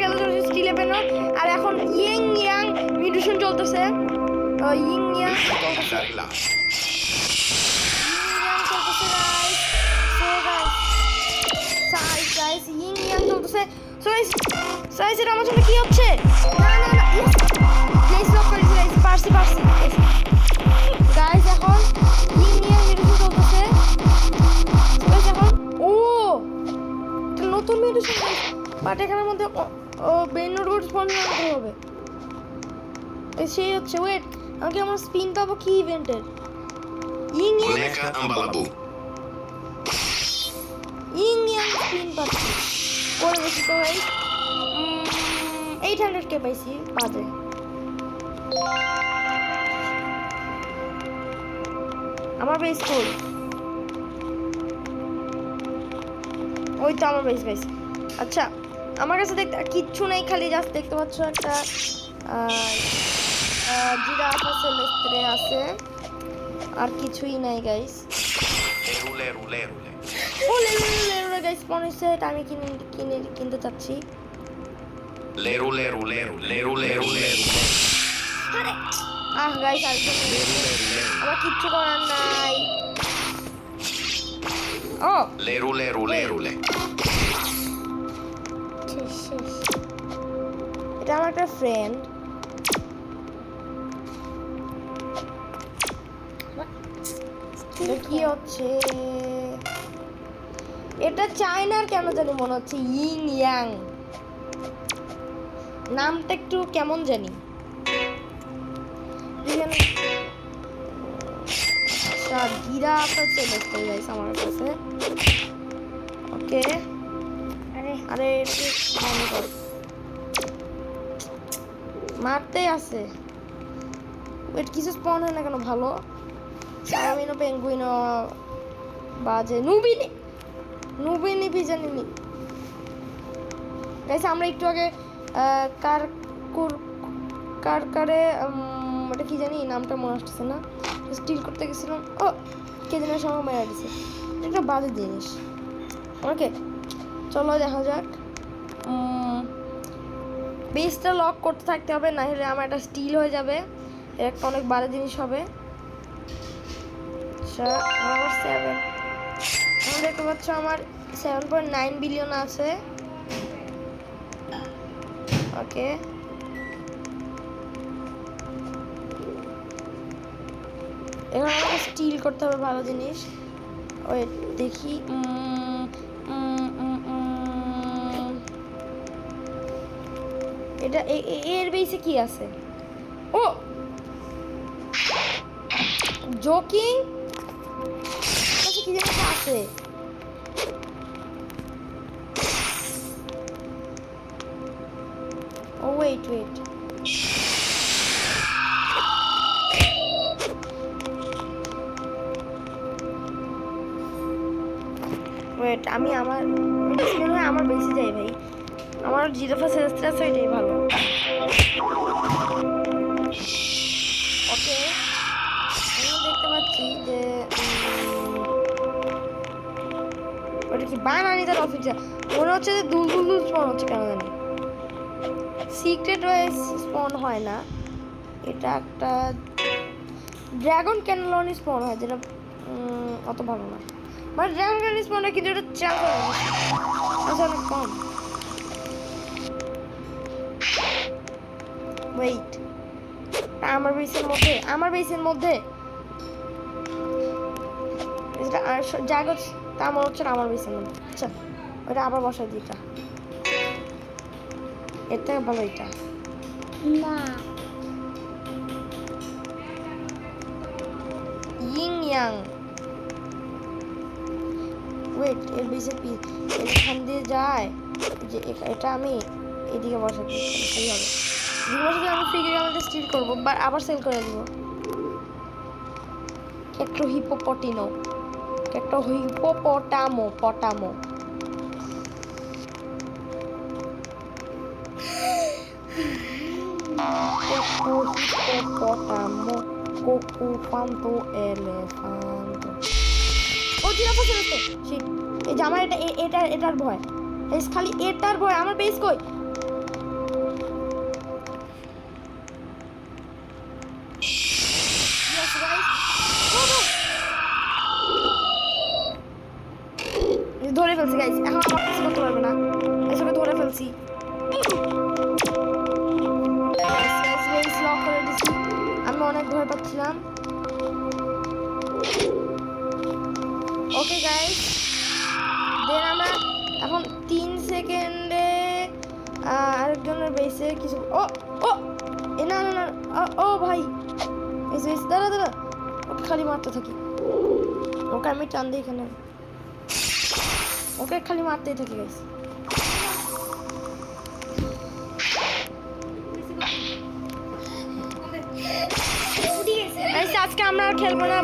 খেলা চলছে স্টিল ইলেভেনও। আর এখন ইং ইয়াং মিউটেশন চলতেছে। ইং ইয়াং চলতেছে গাইস, ইং ইয়াং চলতেছে। সো গাইস এটা আমার জন্য কি হচ্ছে? না না না, প্লেস লক করেছি গাইস, পারছি গাইস। এখন ইং ইয়াং মিউটেশন চলতেছে গাইস। এখন ও এটা নতুন মিউটেশন গাইস, বাট এখানের মধ্যে ব্রেন নোট স্পন করতে হবে। সেই হচ্ছে, ওয়েট, আমাকে আমার স্পিন পাবো কি ইভেন্টের? ইং ইয়াং স্পিন পাচ্ছি করে বেশি তো গাইস। 800k পাইছি বাজে। আমার বেস কই? ওই তো আমার বেস পাইছি। আচ্ছা আমার কাছে দেখতে কিচ্ছু নেই, খালি জাস্ট দেখতে পাচ্ছ একটা জিরাফা সেলেস্ট্রে আছে, আর কিছুই নাই গাইস। ও লেরু গাইস স্পন হইছে, এটা আমি কিনতে চাচ্ছি। লেরু গাইস আমার কিচ্ছু করার নাই। ও লেরু এটা আমার একটা ফ্রেন্ড। কি হচ্ছে এটা? চায়নার কেন জানি মনে হচ্ছে। ইং ইয়াং নামটা একটু কেমন জানি। জিরাফা চলে আসছে আমার কাছে। ওকে আরে মারতে আছে। কিছু স্পন হয় না কেন? ভালো সারামিনো পেঙ্গুইনো বাজে নুবিনি ভিজানিনি গাইস। আমরা একটু আগে কারে এটা কি জানি নামটা মনে আসতেছে না, স্টিল করতে গেছিলাম। ও কে জানি সময় মেরে দিছে, এটা বাজে জিনিস। ওকে চলো দেখা যাক। বেসটা লক করতে থাকতে হবে, না হলে আমার একটা স্টিল হয়ে যাবে, একটা অনেক বাজে জিনিস হবে। আমার 7 আমি দেখতে পাচ্ছ আমার 7.9 বিলিয়ন আছে। ওকে এবার আমাকে স্টিল করতে হবে ভালো জিনিস। ওই দেখি এটা এর বেসে কি আছে? ও জোকিং কি যেন আছে। ও ওয়েট আমি আমার বেশি যাই ভাই, আমার জিরাফা সেলেস্ট্রে আছে, ওইটাই ভালো। ওকে আমি দেখতে পাচ্ছি যে ওটা কি বানানি তার অফিসে মনে হচ্ছে যে দুল স্পন হচ্ছে কেন জানি। সিক্রেট ওয়ে স্পন হয় না, এটা একটা ড্রাগন ক্যানেলনি স্পন হয়, যেটা অত ভালো না। মানে ড্রাগন ক্যানেলনি স্পন হয় কিন্তু এটা চান্স অনেক কম। ওয়েট আমার বেসের মধ্যে এটা জায়গা তা মনে হচ্ছে না আমার বেসের মধ্যে। আচ্ছা ওটা আবার বসাই দিই, এর থেকে ভালো এটা না। ইং ইয়াং ওয়েট এর বেসে এখান দিয়ে যায় যে এটা আমি এদিকে বসাই দিই, সেই হবে। আমি ফ্রিজে আমাদের স্টিল করবো বা আবার সেল করে দিব। একটা হিপোপটামো কোকুপান্তো এলেফান্টো। ও জিরাফা চলেছে। এই যে আমার এটার ভয়, খালি এটার ভয়। আমার বেস কই? ধরে ফেলছি গাইস, এখন আমার কিছু করতে পারবে না। এসবে ধরে ফেলছি। লক করে দিচ্ছি, আমি অনেক ভয় পাচ্ছিলাম। ওকে গাইস, দেন আমরা এখন 3 সেকেন্ডে আরেকজনের বেসে কিছু ও ও এ না না না ও ভাই দাঁড়া দাঁড়া, ওকে খালি মারতে থাকি। ওকে আমি টান দিই এখানে, ওকে খালি মারতেই থাকি গাইস। আজকে আমরা আর খেলবো না।